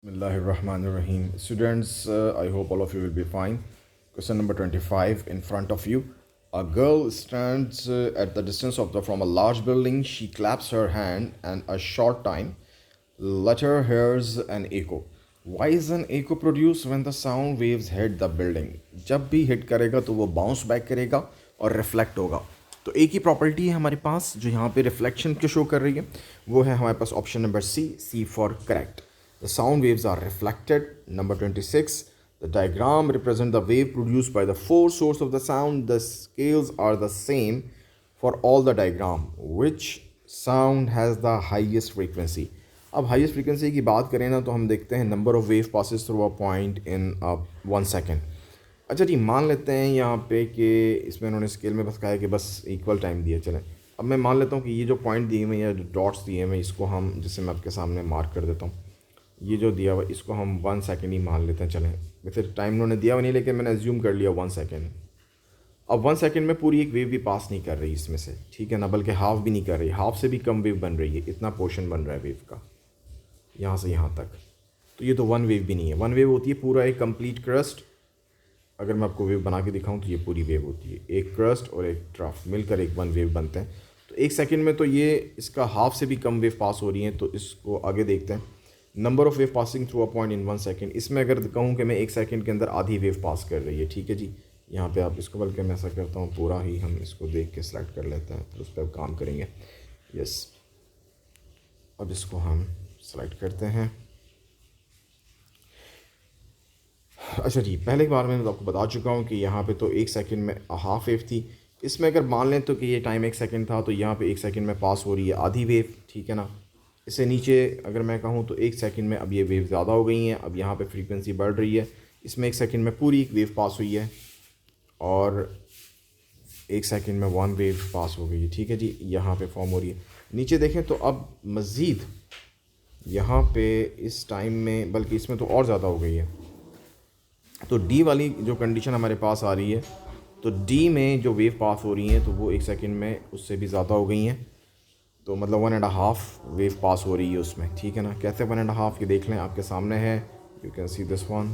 Bismillahirrahmanirrahim. Students, I hope all of you will be fine. Question number 25 in front of you. A girl stands at the distance from a large building. She claps her hand and a short time later hears an echo. Why is an echo produced when the sound waves hit the building? जब भी hit करेगा तो वो bounce back करेगा और reflect होगा. तो एक ही प्रॉपर्टी है हमारे पास जो यहाँ पे रिफ्लेक्शन को शो कर रही है, वो है हमारे पास option number C for correct. The sound waves are reflected. Number 26. The diagram represents the wave produced by the four sources of the sound. The scales are the same for all the diagram. Which sound has the highest frequency? अब highest frequency की बात करें ना तो हम देखते हैं number of wave passes through a point in 1 second. अच्छा जी, मान लेते हैं यहाँ पे कि इसमें उन्होंने स्केल में बस कहा है कि बस इक्वल टाइम दिया. चलें, अब मैं मान लेता हूँ कि ये जो पॉइंट दिए हुए हैं या जो डॉट्स दिए हुए हैं इसको हम, जैसे मैं आपके सामने मार्क कर देता हूँ, ये जो दिया हुआ इसको हम 1 सेकेंड ही मान लेते हैं. चलें, वैसे टाइम उन्होंने दिया हुआ नहीं लेकिन मैंने एज्यूम कर लिया 1 सेकेंड. अब 1 सेकेंड में पूरी एक वेव भी पास नहीं कर रही इसमें से, ठीक है ना, बल्कि हाफ भी नहीं कर रही, हाफ से भी कम वेव बन रही है. इतना पोर्शन बन रहा है वेव का यहाँ से यहाँ तक. तो ये तो वन वेव भी नहीं है. वन वेव होती है पूरा एक कंप्लीट क्रस्ट. अगर मैं आपको वेव बना के दिखाऊँ तो ये पूरी वेव होती है. एक क्रस्ट और एक ट्रफ मिलकर एक वन वेव बनते हैं. तो 1 सेकेंड में तो ये इसका हाफ से भी कम वेव पास हो रही हैं. तो इसको आगे देखते हैं. Number of wave passing through a point in 1 second. इसमें अगर कहूँ कि मैं 1 सेकेंड के अंदर आधी वेव पास कर रही है, ठीक है जी. यहाँ पे आप इसको, बल्कि मैं ऐसा करता हूँ पूरा ही हम इसको देख के सेलेक्ट कर लेते हैं, फिर उस पर काम करेंगे. यस, अब इसको हम सेलेक्ट करते हैं. अच्छा जी, पहले बार मैं आपको बता चुका हूँ कि यहाँ पे तो 1 सेकेंड में हाफ वेव थी. इसमें अगर मान लें तो कि ये टाइम 1 सेकेंड था, तो यहाँ पे 1 सेकेंड में पास हो रही है आधी वेव, ठीक है ना. इससे नीचे अगर मैं कहूँ तो 1 सेकेंड में अब ये वेव ज़्यादा हो गई हैं. अब यहाँ पे फ्रीक्वेंसी बढ़ रही है. इसमें 1 सेकेंड में पूरी एक वेव पास हुई है और 1 सेकेंड में 1 वेव पास हो गई है, ठीक है जी. यहाँ पे फॉर्म हो रही है. नीचे देखें तो अब मज़ीद यहाँ पे इस टाइम में, बल्कि इसमें तो और ज़्यादा हो गई है. तो डी वाली जो कंडीशन हमारे पास आ रही है, तो डी में जो वेव पास हो रही हैं तो वो 1 सेकेंड में उससे भी ज़्यादा हो गई हैं. तो मतलब 1.5 वेव पास हो रही है उसमें, ठीक है ना. कैसे 1.5 ये देख लें, आपके सामने है. You can see this one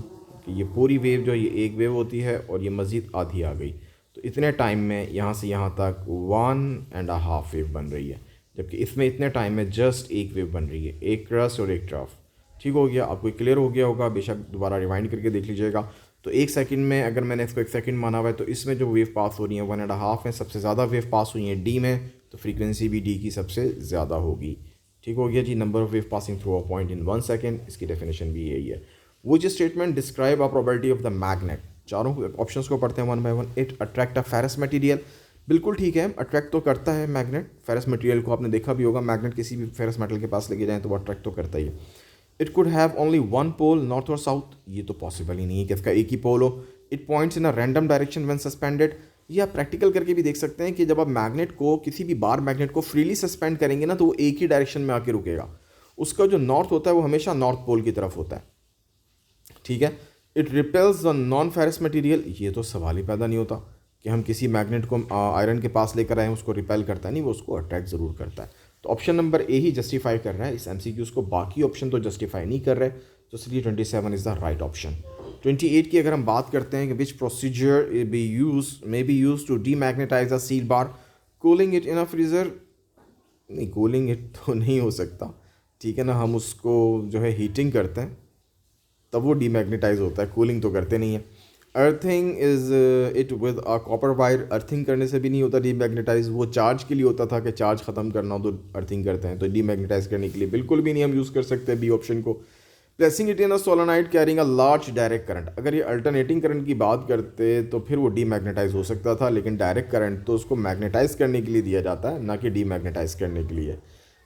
कि ये पूरी वेव जो ये एक वेव होती है और ये मज़ीद आधी आ गई. तो इतने टाइम में यहाँ से यहाँ तक 1.5 वेव बन रही है, जबकि इसमें इतने टाइम में जस्ट एक वेव बन रही है, एक क्रस्ट और एक ट्रफ. ठीक हो गया, आपको क्लियर हो गया होगा. बेशक दोबारा रिवाइंड करके देख लीजिएगा. तो 1 सेकेंड में अगर मैंने इसको 1 सेकेंड माना हुआ है तो इसमें जो वेव पास हो रही है 1.5 है. सबसे ज़्यादा वेव पास हुई है डी में, तो फ्रीक्वेंसी भी डी की सबसे ज़्यादा होगी. ठीक हो गया जी. Number of wave passing through a point in 1 second, इसकी डेफिनेशन भी यही है. वो जो statement describe a probability of the magnet. चारों ऑप्शंस को पढ़ते हैं one by one. It attract a ferrous material. बिल्कुल ठीक है, अट्रैक्ट तो करता है मैग्नेट फेरस मटेरियल को. आपने देखा भी होगा, मैग्नेट किसी भी फेरस मेटल के पास लेके जाएं तो वो अट्रैक्ट तो करता ही है. It could have only one pole, north और साउथ. ये तो पॉसिबल ही नहीं है कि इसका एक ही पोल हो. It points in a random direction when suspended. ये आप प्रैक्टिकल करके भी देख सकते हैं कि जब आप मैग्नेट को, किसी भी बार मैग्नेट को फ्रीली सस्पेंड करेंगे ना, तो वो एक ही डायरेक्शन में आके रुकेगा. उसका जो नॉर्थ होता है वो हमेशा नॉर्थ पोल की तरफ होता है, ठीक है. It repels the non ferrous material. ये तो सवाल ही पैदा नहीं होता कि हम किसी मैग्नेट को आयरन के पास लेकर आए उसको रिपेल करता है, नहीं, वो उसको अट्रैक्ट ज़रूर करता है. तो option number A he justify कर रहा है इस एमसीक्यूज़ को, बाकी ऑप्शन तो जस्टिफाई नहीं कर रहे. तो इसलिए 27 इज़ द राइट ऑप्शन. 28 की अगर हम बात करते हैं कि which procedure may be use to demagnetize a steel bar. Cooling it in a freezer. नहीं, कूलिंग इट तो नहीं हो सकता, ठीक है ना. हम उसको जो है हीटिंग करते हैं तब वो डीमैग्नेटाइज होता है, कूलिंग तो करते नहीं है. Earthing is it with a copper wire. Earthing करने से भी नहीं होता डीमैग्नेटाइज. वो चार्ज के लिए होता था कि चार्ज ख़त्म करना हो तो अर्थिंग करते हैं. तो डीमैग्नेटाइज करने के लिए बिल्कुल भी नहीं हम यूज़ कर सकते बी ऑप्शन को. Placing it in a solenoid carrying a large direct current. अगर ये अल्टरनेटिंग करंट की बात करते तो फिर वो डीमैग्नेटाइज हो सकता था, लेकिन डायरेक्ट करंट तो उसको मैग्नेटाइज करने के लिए दिया जाता है, ना कि डीमैग्नेटाइज करने के लिए,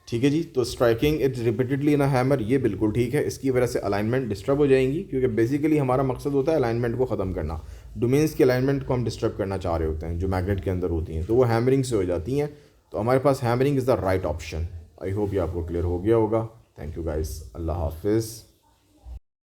ठीक है जी. तो striking it repeatedly in a hammer, ये बिल्कुल ठीक है. इसकी वजह से अलाइनमेंट डिस्टर्ब हो जाएंगी, क्योंकि बेसिकली हमारा मकसद होता है अलाइनमेंट को ख़त्म करना. डोमेन्स की अलाइनमेंट को हम डिस्टर्ब करना चाह रहे होते हैं जो मैग्नेट के अंदर होती हैं, तो वो हैमरिंग से हो जाती हैं. तो हमारे पास hammering is the right option. I hope ये आपको क्लियर हो गया होगा. Thank you guys. अल्लाह हाफिज़.